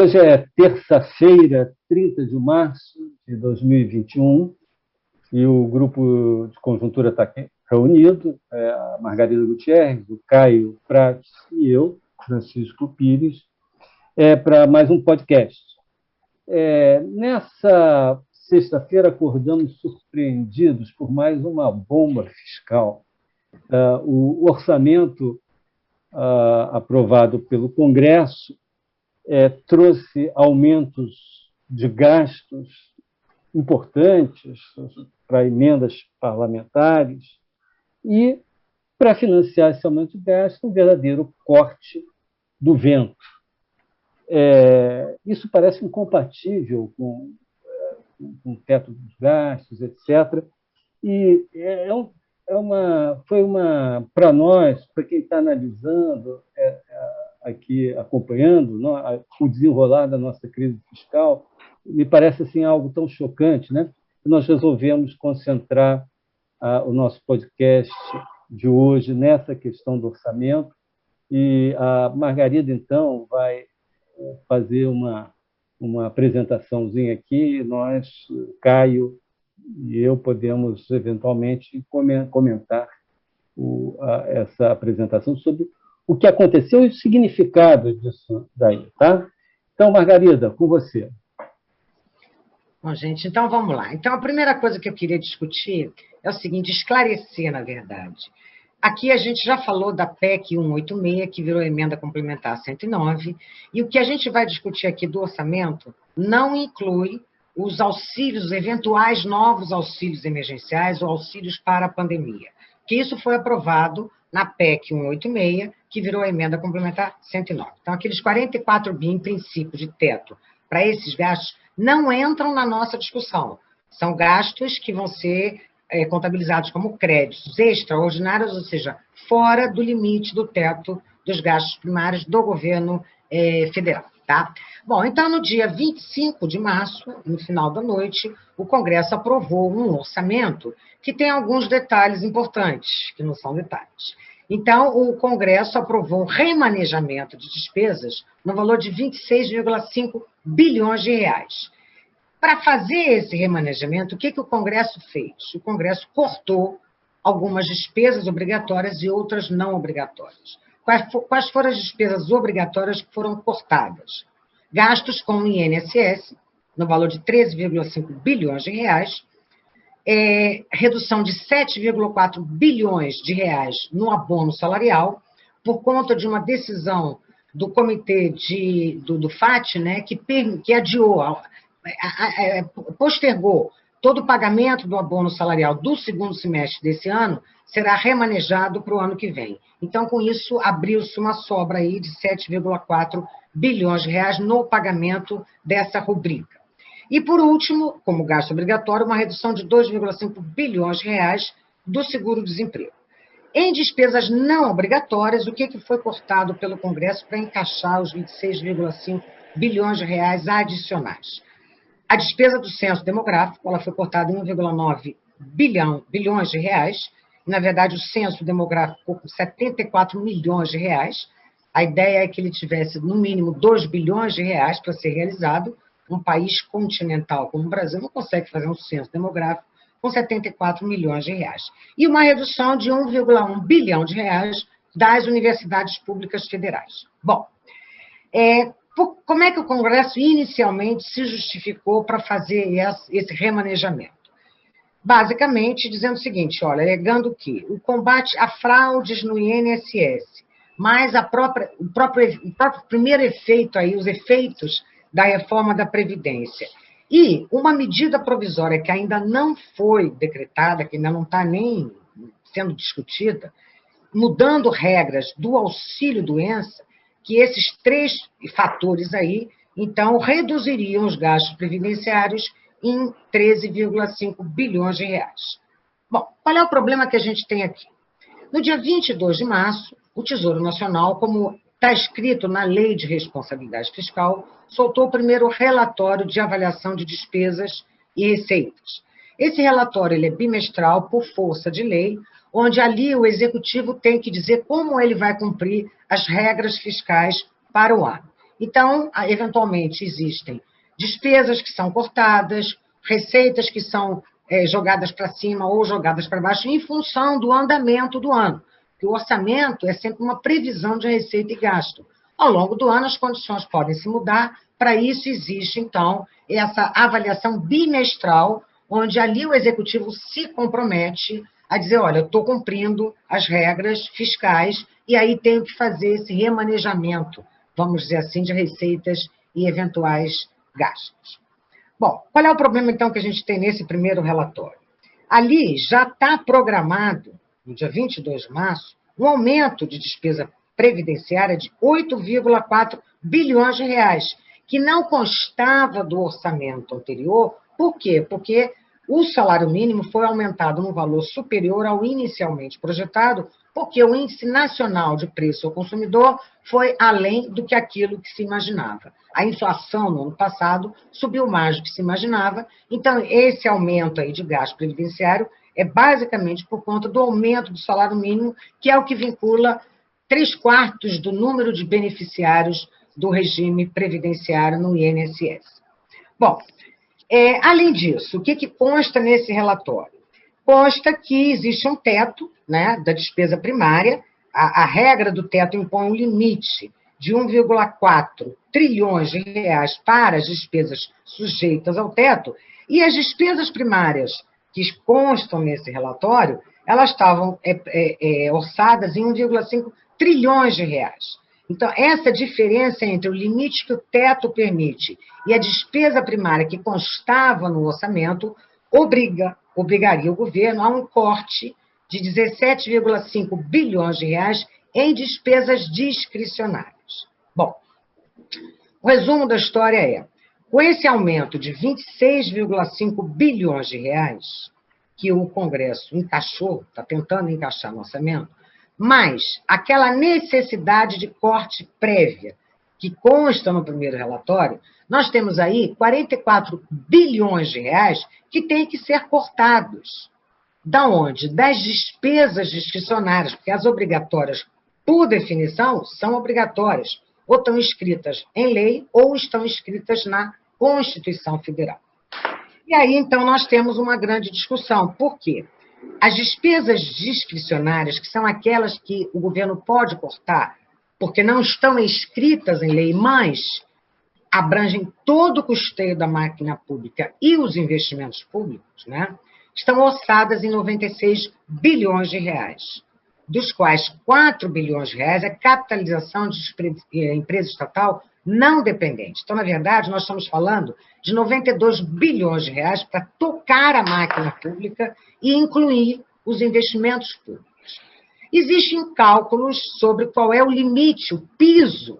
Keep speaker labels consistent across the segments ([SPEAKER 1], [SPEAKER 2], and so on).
[SPEAKER 1] Hoje é terça-feira, 30 de março de 2021, e o grupo de conjuntura está aqui reunido, a Margarida Gutierrez, o Caio Prates e eu, Francisco Pires, para mais um podcast. Nessa sexta-feira, acordamos surpreendidos por mais uma bomba fiscal. O orçamento aprovado pelo Congresso trouxe aumentos de gastos importantes para emendas parlamentares e, para financiar esse aumento de gastos, um verdadeiro corte do vento. Isso parece incompatível com o teto dos gastos, etc. E para nós, para quem está analisando, aqui acompanhando o desenrolar da nossa crise fiscal, me parece assim, algo tão chocante, né? Nós resolvemos concentrar o nosso podcast de hoje nessa questão do orçamento, e a Margarida, então, vai fazer uma apresentaçãozinha aqui, nós, Caio e eu, podemos, eventualmente, comentar essa apresentação sobre o que aconteceu e o significado disso daí, tá? Então, Margarida, com você.
[SPEAKER 2] Bom, gente, então vamos lá. Então, a primeira coisa que eu queria discutir é o seguinte, esclarecer, na verdade. Aqui a gente já falou da PEC 186, que virou emenda complementar 109, e o que a gente vai discutir aqui do orçamento não inclui os auxílios, eventuais novos auxílios emergenciais ou auxílios para a pandemia, que isso foi aprovado na PEC 186, que virou a emenda complementar 109. Então, aqueles 44 bi, em princípio, de teto para esses gastos não entram na nossa discussão. São gastos que vão ser contabilizados como créditos extraordinários, ou seja, fora do limite do teto dos gastos primários do governo federal. Tá? Bom, então, no dia 25 de março, no final da noite, o Congresso aprovou um orçamento que tem alguns detalhes importantes, que não são detalhes. Então, o Congresso aprovou um remanejamento de despesas no valor de 26,5 bilhões de reais. Para fazer esse remanejamento, o que o Congresso fez? O Congresso cortou algumas despesas obrigatórias e outras não obrigatórias. Quais foram as despesas obrigatórias que foram cortadas? Gastos com o INSS, no valor de 13,5 bilhões de reais, redução de 7,4 bilhões de reais no abono salarial, por conta de uma decisão do comitê do FAT, né, que adiou, postergou todo o pagamento do abono salarial do segundo semestre desse ano, será remanejado para o ano que vem. Então, com isso, abriu-se uma sobra aí de 7,4 bilhões de reais no pagamento dessa rubrica. E, por último, como gasto obrigatório, uma redução de 2,5 bilhões de reais do seguro-desemprego. Em despesas não obrigatórias, o que foi cortado pelo Congresso para encaixar os 26,5 bilhões de reais adicionais? A despesa do censo demográfico, ela foi cortada em 1,9 bilhões de reais. Na verdade, o censo demográfico ficou com 74 milhões de reais. A ideia é que ele tivesse, no mínimo, 2 bilhões de reais para ser realizado. Um país continental como o Brasil não consegue fazer um censo demográfico com 74 milhões de reais. E uma redução de 1,1 bilhão de reais das universidades públicas federais. Bom, como é que o Congresso inicialmente se justificou para fazer esse remanejamento? Basicamente, dizendo o seguinte, olha, alegando que o combate a fraudes no INSS, mais o próprio primeiro efeito aí, os efeitos da reforma da Previdência, e uma medida provisória que ainda não foi decretada, que ainda não está nem sendo discutida, mudando regras do auxílio-doença, que esses três fatores aí, então, reduziriam os gastos previdenciários em 13,5 bilhões de reais. Bom, qual é o problema que a gente tem aqui? No dia 22 de março, o Tesouro Nacional, como está escrito na Lei de Responsabilidade Fiscal, soltou o primeiro relatório de avaliação de despesas e receitas. Esse relatório ele é bimestral, por força de lei, onde ali o Executivo tem que dizer como ele vai cumprir as regras fiscais para o ano. Então, eventualmente, existem despesas que são cortadas, receitas que são jogadas para cima ou jogadas para baixo, em função do andamento do ano. Porque o orçamento é sempre uma previsão de receita e gasto. Ao longo do ano, as condições podem se mudar. Para isso, existe, então, essa avaliação bimestral, onde ali o executivo se compromete a dizer, olha, eu estou cumprindo as regras fiscais e aí tenho que fazer esse remanejamento, vamos dizer assim, de receitas e eventuais gastos. Bom, qual é o problema, então, que a gente tem nesse primeiro relatório? Ali já está programado, no dia 22 de março, um aumento de despesa previdenciária de 8,4 bilhões de reais, que não constava do orçamento anterior. Por quê? Porque o salário mínimo foi aumentado num valor superior ao inicialmente projetado, porque o Índice Nacional de Preço ao Consumidor foi além do que aquilo que se imaginava. A inflação no ano passado subiu mais do que se imaginava, então esse aumento aí de gasto previdenciário é basicamente por conta do aumento do salário mínimo, que é o que vincula 3/4 do número de beneficiários do regime previdenciário no INSS. Bom, além disso, o que consta nesse relatório? Consta que existe um teto, né, da despesa primária. A regra do teto impõe um limite de 1,4 trilhões de reais para as despesas sujeitas ao teto, e as despesas primárias que constam nesse relatório, elas estavam orçadas em 1,5 trilhões de reais. Então, essa diferença entre o limite que o teto permite e a despesa primária que constava no orçamento obrigaria o governo a um corte de 17,5 bilhões de reais em despesas discricionárias. Bom, o resumo da história é, com esse aumento de 26,5 bilhões de reais, que o Congresso encaixou, está tentando encaixar no orçamento, mas aquela necessidade de corte prévia, que consta no primeiro relatório, nós temos aí 44 bilhões de reais que têm que ser cortados. Da onde? Das despesas discricionárias, porque as obrigatórias, por definição, são obrigatórias, ou estão escritas em lei, ou estão escritas na Constituição Federal. E aí, então, nós temos uma grande discussão. Por quê? As despesas discricionárias, que são aquelas que o governo pode cortar, porque não estão escritas em lei, mas abrangem todo o custeio da máquina pública e os investimentos públicos, né? Estão orçadas em 96 bilhões de reais, dos quais 4 bilhões de reais é capitalização de empresa estatal não dependente. Então, na verdade, nós estamos falando de 92 bilhões de reais para tocar a máquina pública e incluir os investimentos públicos. Existem cálculos sobre qual é o limite, o piso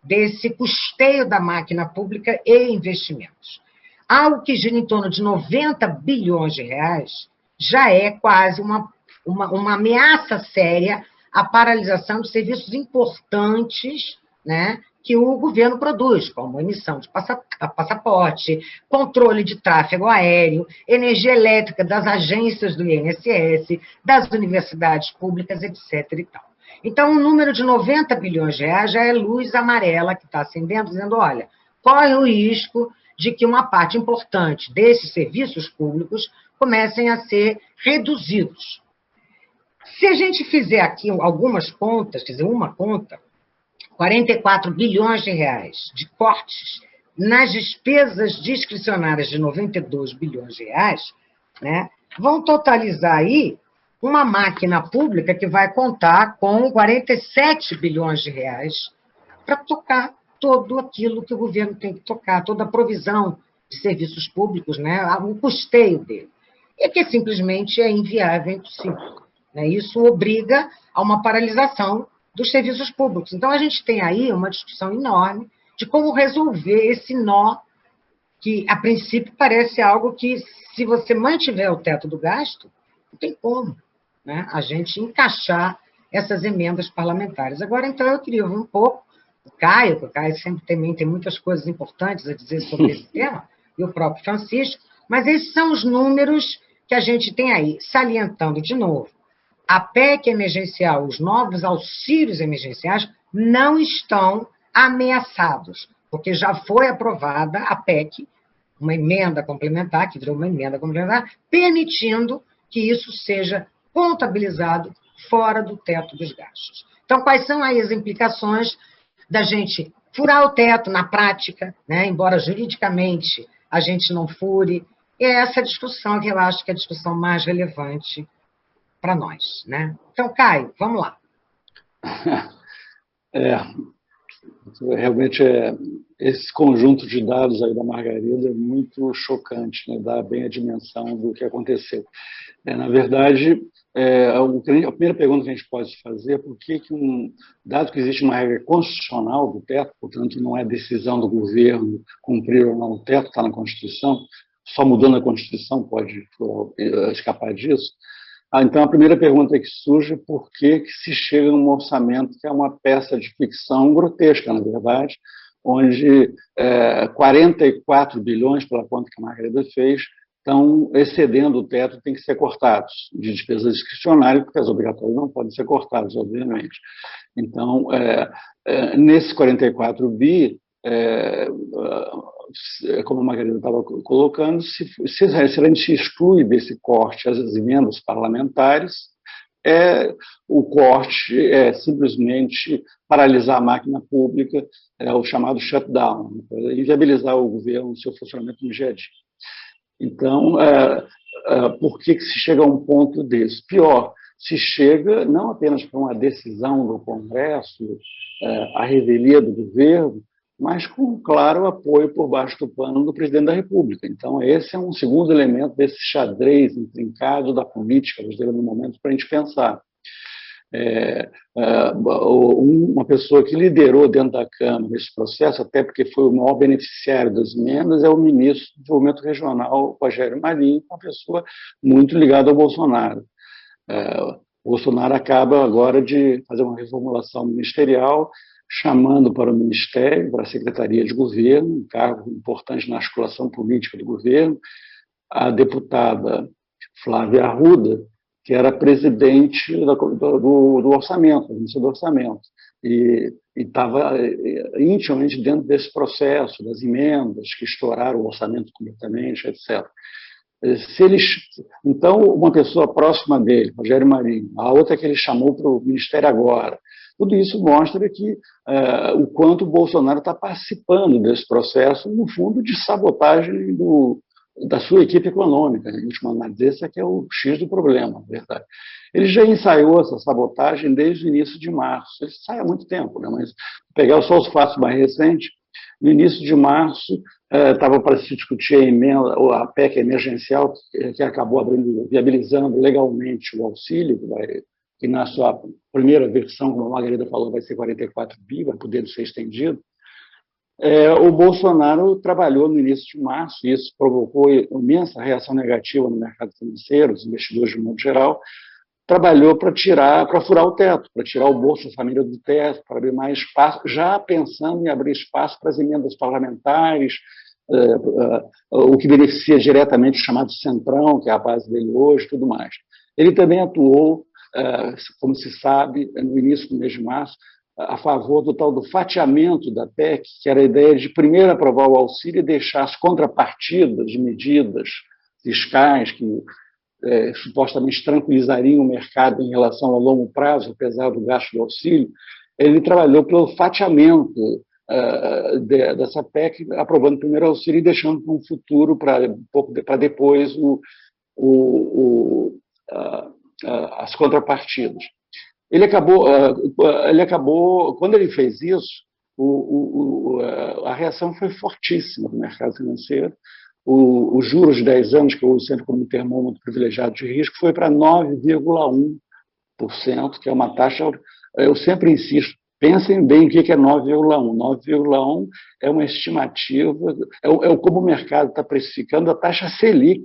[SPEAKER 2] desse custeio da máquina pública e investimentos. Algo que gira em torno de 90 bilhões de reais já é quase uma ameaça séria à paralisação de serviços importantes, né, que o governo produz, como emissão de passaporte, controle de tráfego aéreo, energia elétrica das agências do INSS, das universidades públicas, etc. e tal. Então, um número de 90 bilhões de reais já é luz amarela que está acendendo, dizendo, olha, corre o risco de que uma parte importante desses serviços públicos comecem a ser reduzidos. Se a gente fizer aqui algumas contas, quer dizer, uma conta, 44 bilhões de reais de cortes nas despesas discricionárias de 92 bilhões de reais, né, vão totalizar aí uma máquina pública que vai contar com 47 bilhões de reais para tocar todo aquilo que o governo tem que tocar, toda a provisão de serviços públicos, né, o custeio dele. E que simplesmente é inviável, é impossível. Né? Isso obriga a uma paralisação dos serviços públicos. Então, a gente tem aí uma discussão enorme de como resolver esse nó, que, a princípio, parece algo que, se você mantiver o teto do gasto, não tem como, né, a gente encaixar essas emendas parlamentares. Agora, então, eu queria ouvir um pouco o Caio sempre também tem muitas coisas importantes a dizer sobre esse tema, e o próprio Francisco, mas esses são os números que a gente tem aí, salientando de novo. A PEC emergencial, os novos auxílios emergenciais, não estão ameaçados, porque já foi aprovada a PEC, uma emenda complementar, que virou uma emenda complementar, permitindo que isso seja contabilizado fora do teto dos gastos. Então, quais são aí as implicações da gente furar o teto na prática, né? Embora juridicamente a gente não fure? E é essa discussão que eu acho que é a discussão mais relevante para nós, né? Então, Caio, vamos lá.
[SPEAKER 3] Realmente, esse conjunto de dados aí da Margarida é muito chocante, né? Dá bem a dimensão do que aconteceu. Na verdade, a primeira pergunta que a gente pode fazer é por que, dado que existe uma regra constitucional do teto, portanto, não é decisão do governo cumprir ou não o teto, está na Constituição, só mudando a Constituição pode escapar disso. Então, a primeira pergunta que surge é por que se chega a um orçamento que é uma peça de ficção grotesca, na verdade, onde 44 bilhões, pela conta que a Margarida fez, estão excedendo o teto, tem que ser cortados de despesas discricionárias, porque as obrigatórias não podem ser cortadas, obviamente. Então, nesses 44 bi, como a Margarida estava colocando, se a gente exclui desse corte as emendas parlamentares, o corte é simplesmente paralisar a máquina pública, o chamado shutdown, inviabilizar o governo no seu funcionamento no dia a dia. Então, por que se chega a um ponto desse? Pior, se chega não apenas para uma decisão do Congresso, a revelia do governo, mas com claro apoio por baixo do pano do presidente da República. Então, esse é um segundo elemento desse xadrez intrincado da política brasileira no momento para a gente pensar. Uma pessoa que liderou dentro da Câmara esse processo, até porque foi o maior beneficiário das emendas, é o ministro do Desenvolvimento Regional, Rogério Marinho, uma pessoa muito ligada ao Bolsonaro. O Bolsonaro acaba agora de fazer uma reformulação ministerial, chamando para o Ministério, para a Secretaria de Governo, um cargo importante na articulação política do governo, a deputada Flávia Arruda, que era presidente do orçamento, do Ministério do Orçamento, e estava intimamente dentro desse processo, das emendas que estouraram o orçamento completamente, etc. Então, uma pessoa próxima dele, Rogério Marinho, a outra que ele chamou para o Ministério agora, tudo isso mostra que o quanto o Bolsonaro está participando desse processo, no fundo, de sabotagem da sua equipe econômica. Em última análise, esse é que é o X do problema, na verdade. Ele já ensaiou essa sabotagem desde o início de março. Ele sai há muito tempo, né? Mas pegar só os fatos mais recentes, no início de março, estava para se discutir a emenda, ou a PEC emergencial, que acabou viabilizando legalmente o auxílio, que na sua primeira versão, como a Margarida falou, vai ser 44 bi, vai poder ser estendido. O Bolsonaro trabalhou no início de março, e isso provocou imensa reação negativa no mercado financeiro, os investidores de modo geral, trabalhou para furar o teto, para tirar o Bolsa Família do teto, para abrir mais espaço, já pensando em abrir espaço para as emendas parlamentares, o que beneficia diretamente o chamado Centrão, que é a base dele hoje, tudo mais. Ele também atuou, como se sabe, no início do mês de março, a favor do tal do fatiamento da PEC, que era a ideia de primeiro aprovar o auxílio e deixar as contrapartidas de medidas fiscais que supostamente tranquilizariam o mercado em relação ao longo prazo, apesar do gasto do auxílio. Ele trabalhou pelo fatiamento dessa PEC, aprovando primeiro o auxílio e deixando para um futuro, para depois as contrapartidas. Ele acabou, quando ele fez isso, a reação foi fortíssima do mercado financeiro. Os juros de 10 anos, que eu uso sempre como um termômetro privilegiado de risco, foi para 9,1%, que é uma taxa, eu sempre insisto, pensem bem o que é 9,1%. 9,1% é uma estimativa, como o mercado está precificando a taxa Selic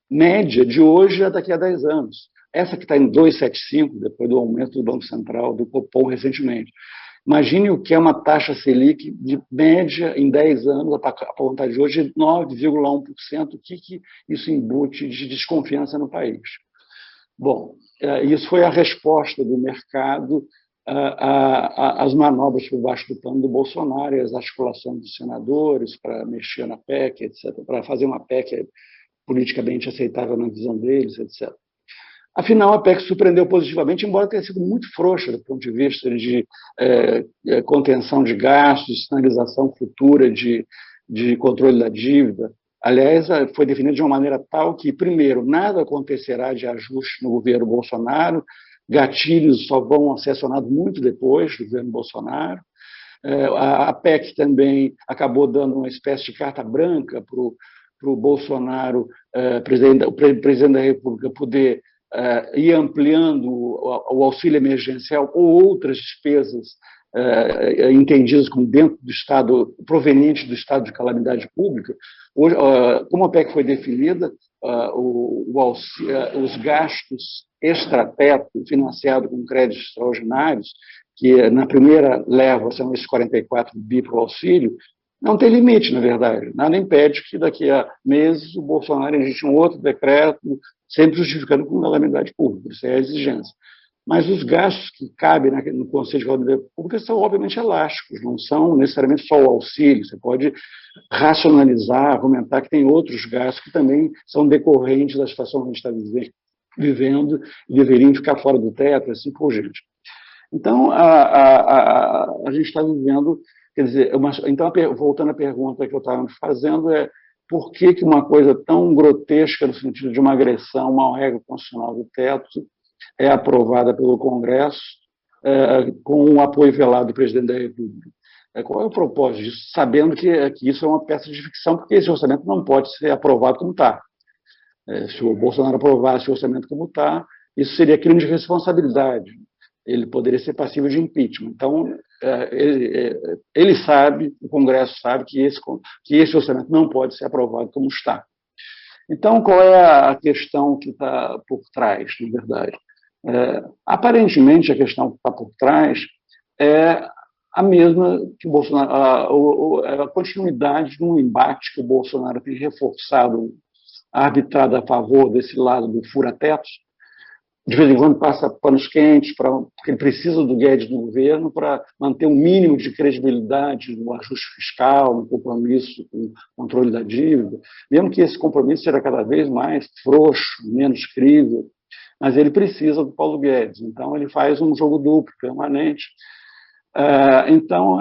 [SPEAKER 3] média de hoje a daqui a 10 anos. Essa que está em 2,75, depois do aumento do Banco Central, do Copom recentemente. Imagine o que é uma taxa Selic de média em 10 anos, a vontade de hoje, de 9,1%. O que isso embute de desconfiança no país? Bom, isso foi a resposta do mercado as manobras por baixo do pano do Bolsonaro e as articulações dos senadores para mexer na PEC, etc., para fazer uma PEC politicamente aceitável na visão deles, etc. Afinal, a PEC surpreendeu positivamente, embora tenha sido muito frouxa do ponto de vista de contenção de gastos, sinalização futura de controle da dívida. Aliás, foi definida de uma maneira tal que, primeiro, nada acontecerá de ajuste no governo Bolsonaro, gatilhos só vão ser acionados muito depois do governo Bolsonaro. A PEC também acabou dando uma espécie de carta branca para o Bolsonaro, o presidente da República, poder ir ampliando o auxílio emergencial ou outras despesas entendidas como dentro do Estado, provenientes do estado de calamidade pública. Hoje, como a PEC foi definida, os gastos extrateto financiados com créditos extraordinários, que na primeira leva são esses 44 bi para o auxílio, não tem limite, na verdade. Nada impede que daqui a meses o Bolsonaro existe um outro decreto, sempre justificando com calamidade pública. Isso é a exigência. Mas os gastos que cabem no Conselho de Calamidade Pública são, obviamente, elásticos, não são necessariamente só o auxílio. Você pode racionalizar, argumentar que tem outros gastos que também são decorrentes da situação que a gente está vivendo e deveriam ficar fora do teto, assim por diante. Então, a gente está vivendo, quer dizer, então, voltando à pergunta que eu estava me fazendo, por que uma coisa tão grotesca no sentido de uma agressão, uma regra constitucional do teto, é aprovada pelo Congresso com o apoio velado do presidente da República? Qual é o propósito disso? Sabendo que isso é uma peça de ficção, porque esse orçamento não pode ser aprovado como está. Se o Bolsonaro aprovasse o orçamento como está, isso seria crime de responsabilidade. Ele poderia ser passível de impeachment. Então, ele sabe, o Congresso sabe que esse orçamento não pode ser aprovado como está. Então, qual é a questão que está por trás, na verdade? Aparentemente, a questão que está por trás é a mesma que o Bolsonaro, a continuidade de um embate que o Bolsonaro tem reforçado, arbitrado a favor desse lado do fura-tetos. De vez em quando passa panos quentes, porque ele precisa do Guedes no governo para manter um mínimo de credibilidade no ajuste fiscal, no compromisso com o controle da dívida, mesmo que esse compromisso seja cada vez mais frouxo, menos crível, mas ele precisa do Paulo Guedes, então ele faz um jogo duplo, permanente. Então,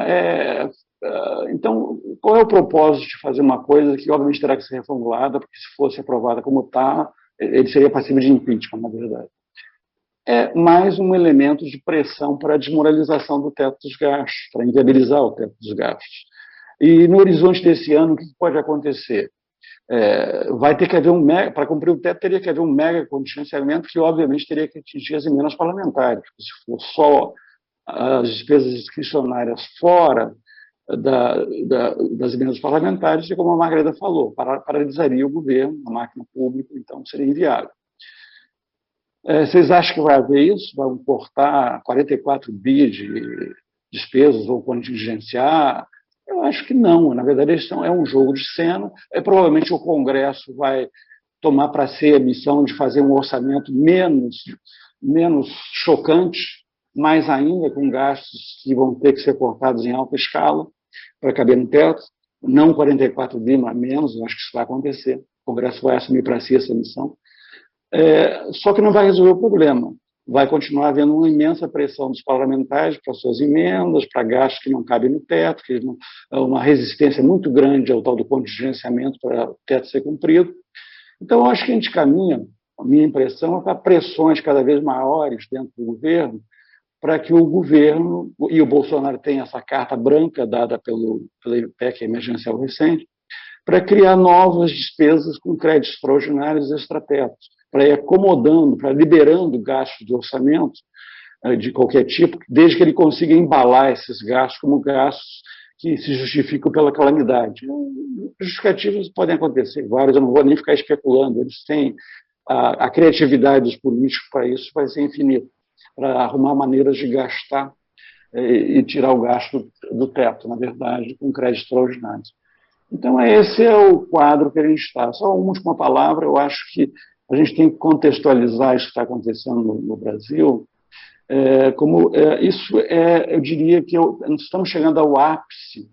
[SPEAKER 3] qual é o propósito de fazer uma coisa que, obviamente, terá que ser reformulada, porque se fosse aprovada como está, ele seria passível de impeachment, na verdade? É mais um elemento de pressão para a desmoralização do teto dos gastos, para inviabilizar o teto dos gastos. E no horizonte desse ano, o que pode acontecer? Vai ter que haver para cumprir o teto, teria que haver um mega contingenciamento que, obviamente, teria que atingir as emendas parlamentares. Se for só as despesas discricionárias fora das emendas parlamentares, como a Margarida falou, paralisaria o governo, a máquina pública, então seria inviável. Vocês acham que vai haver isso? Vão cortar 44 bi de despesas ou contingenciar? Eu acho que não. Na verdade, é um jogo de cena. Provavelmente o Congresso vai tomar para si a missão de fazer um orçamento menos chocante, mais ainda com gastos que vão ter que ser cortados em alta escala para caber no teto. Não 44 bi, mas menos. Eu acho que isso vai acontecer. O Congresso vai assumir para si essa missão. Só que não vai resolver o problema. Vai continuar havendo uma imensa pressão dos parlamentares para suas emendas, para gastos que não cabem no teto, uma resistência muito grande ao tal do contingenciamento para o teto ser cumprido. Então, eu acho que a gente caminha, a minha impressão, é para pressões cada vez maiores dentro do governo, para que o governo, e o Bolsonaro tem essa carta branca dada pela PEC emergencial recente, para criar novas despesas com créditos extraordinários e extratetos, para ir acomodando, para liberando gastos de orçamento de qualquer tipo, desde que ele consiga embalar esses gastos como gastos que se justificam pela calamidade. Justificativos podem acontecer vários, eu não vou nem ficar especulando, eles têm a criatividade dos políticos para isso vai ser infinita, para arrumar maneiras de gastar e tirar o gasto do teto, na verdade, com créditos extraordinários. Então, esse é o quadro que a gente está. Só uma última palavra, eu acho que a gente tem que contextualizar isso que está acontecendo no Brasil Eu diria que nós estamos chegando ao ápice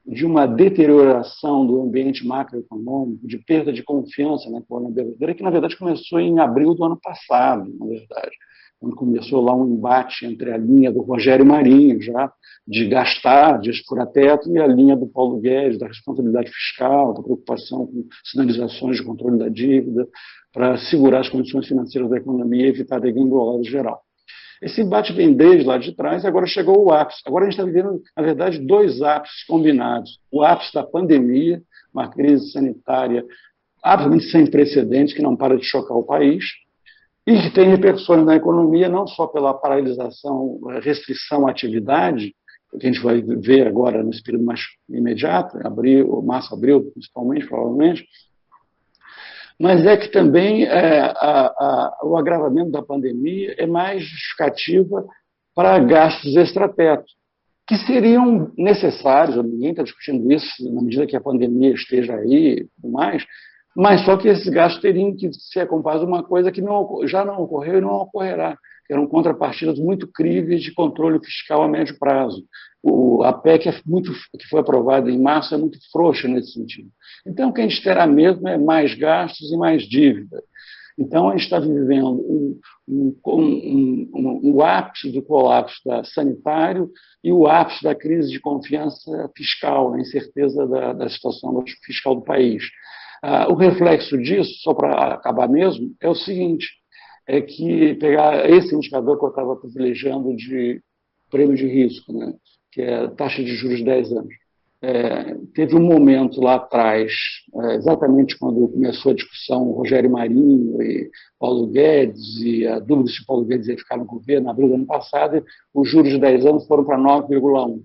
[SPEAKER 3] de uma deterioração do ambiente macroeconômico, de perda de confiança na economia brasileira, que, na verdade, começou em abril do ano passado, na verdade, quando começou lá um embate entre a linha do Rogério Marinho, já de gastar, de furar-teto, e a linha do Paulo Guedes, da responsabilidade fiscal, da preocupação com sinalizações de controle da dívida, para segurar as condições financeiras da economia e evitar a degringolada geral. Esse embate vem desde lá de trás e agora chegou ao ápice. Agora a gente está vivendo, na verdade, dois ápices combinados. O ápice da pandemia, uma crise sanitária absolutamente sem precedentes, que não para de chocar o país, e que tem repercussões na economia, não só pela paralisação, restrição à atividade, que a gente vai ver agora nesse período mais imediato, abril, março, abril, principalmente, provavelmente, mas é que também o agravamento da pandemia é mais justificativa para gastos extrateto, que seriam necessários, ninguém está discutindo isso na medida que a pandemia esteja aí e tudo mais, mas só que esses gastos teriam que ser acompanhados de uma coisa que já não ocorreu e não ocorrerá, que eram contrapartidas muito críveis de controle fiscal a médio prazo. A PEC que foi aprovada em março é muito frouxa nesse sentido. Então, o que a gente terá mesmo é mais gastos e mais dívida. Então, a gente está vivendo o ápice do colapso sanitário e o ápice da crise de confiança fiscal, a incerteza da situação fiscal do país. O reflexo disso, só para acabar mesmo, é o seguinte, é que pegar esse indicador que eu estava privilegiando de prêmio de risco, né, que é a taxa de juros de 10 anos. Teve um momento lá atrás, exatamente quando começou a discussão Rogério Marinho e Paulo Guedes, e a dúvida se Paulo Guedes ia ficar no governo, em abril do ano passado, os juros de 10 anos foram para 9,1.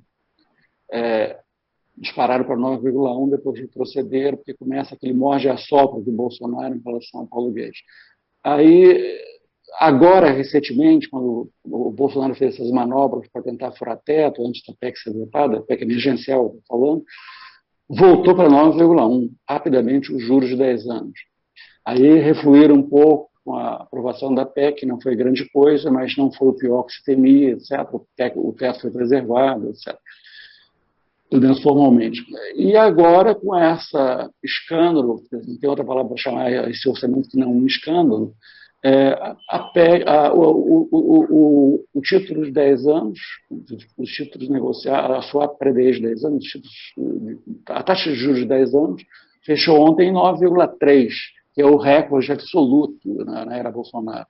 [SPEAKER 3] Dispararam para 9,1, depois retrocederam, porque começa aquele morde-a-sopra do Bolsonaro em relação ao Paulo Guedes. Aí, agora, recentemente, quando o Bolsonaro fez essas manobras para tentar furar teto, antes da PEC ser votada, a PEC emergencial, falando, voltou para 9,1, rapidamente, os juros de 10 anos. Aí refluíram um pouco com a aprovação da PEC, não foi grande coisa, mas não foi o pior que se temia, etc. O teto foi preservado, etc. Pelo menos formalmente. E agora, com esse escândalo, não tem outra palavra para chamar esse orçamento que não um escândalo, o título de 10 anos, os títulos negociados, a swap pré-10 de 10 anos, a taxa de juros de 10 anos, fechou ontem em 9,3, que é o recorde absoluto na era Bolsonaro.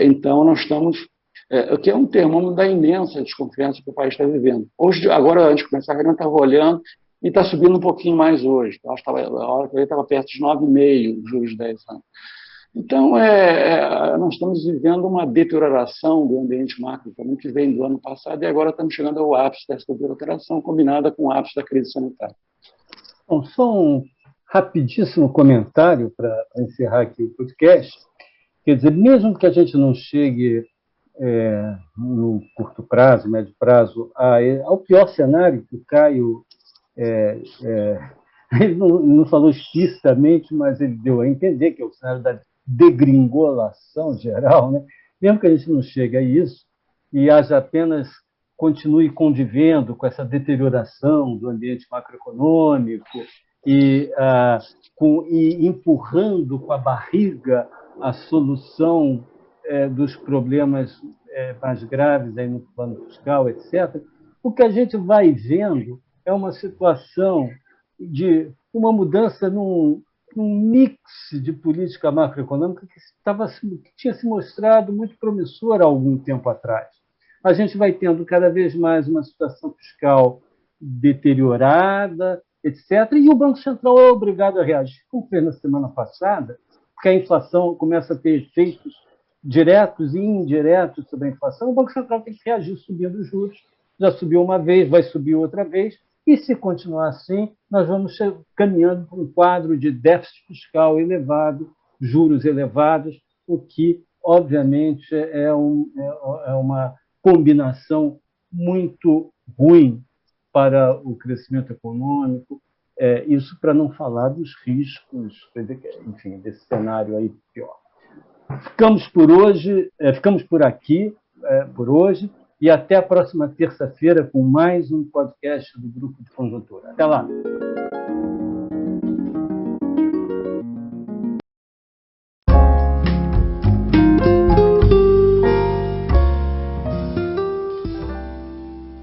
[SPEAKER 3] Então, nós estamos... o que é um termômetro da imensa desconfiança que o país está vivendo. Hoje, agora, antes de começar, eu estava olhando e está subindo um pouquinho mais hoje. Acho que a hora que eu estava perto de 9,5, juros de 10 anos. Então, nós estamos vivendo uma deterioração do ambiente macroeconômico que vem do ano passado e agora estamos chegando ao ápice dessa deterioração combinada com o ápice da crise sanitária.
[SPEAKER 1] Bom, só um rapidíssimo comentário para encerrar aqui o podcast. Quer dizer, mesmo que a gente não chegue no curto prazo, médio prazo, ao pior cenário que o Caio ele não falou explicitamente, mas ele deu a entender que é o cenário da degringolação geral, né? Mesmo que a gente não chegue a isso e haja apenas continue convivendo com essa deterioração do ambiente macroeconômico e empurrando com a barriga a solução dos problemas mais graves aí no plano fiscal, etc., o que a gente vai vendo é uma situação de uma mudança num mix de política macroeconômica que tinha se mostrado muito promissor há algum tempo atrás. A gente vai tendo cada vez mais uma situação fiscal deteriorada, etc., e o Banco Central é obrigado a reagir, como fez na semana passada, porque a inflação começa a ter efeitos diretos e indiretos sobre a inflação. O Banco Central tem que reagir subindo os juros. Já subiu uma vez, vai subir outra vez, e se continuar assim, nós vamos caminhando para um quadro de déficit fiscal elevado, juros elevados, o que, obviamente, é uma combinação muito ruim para o crescimento econômico, isso para não falar dos riscos, enfim, desse cenário aí pior. Ficamos por hoje, ficamos por aqui por hoje, e até a próxima terça-feira com mais um podcast do Grupo de Conjuntura. Até lá!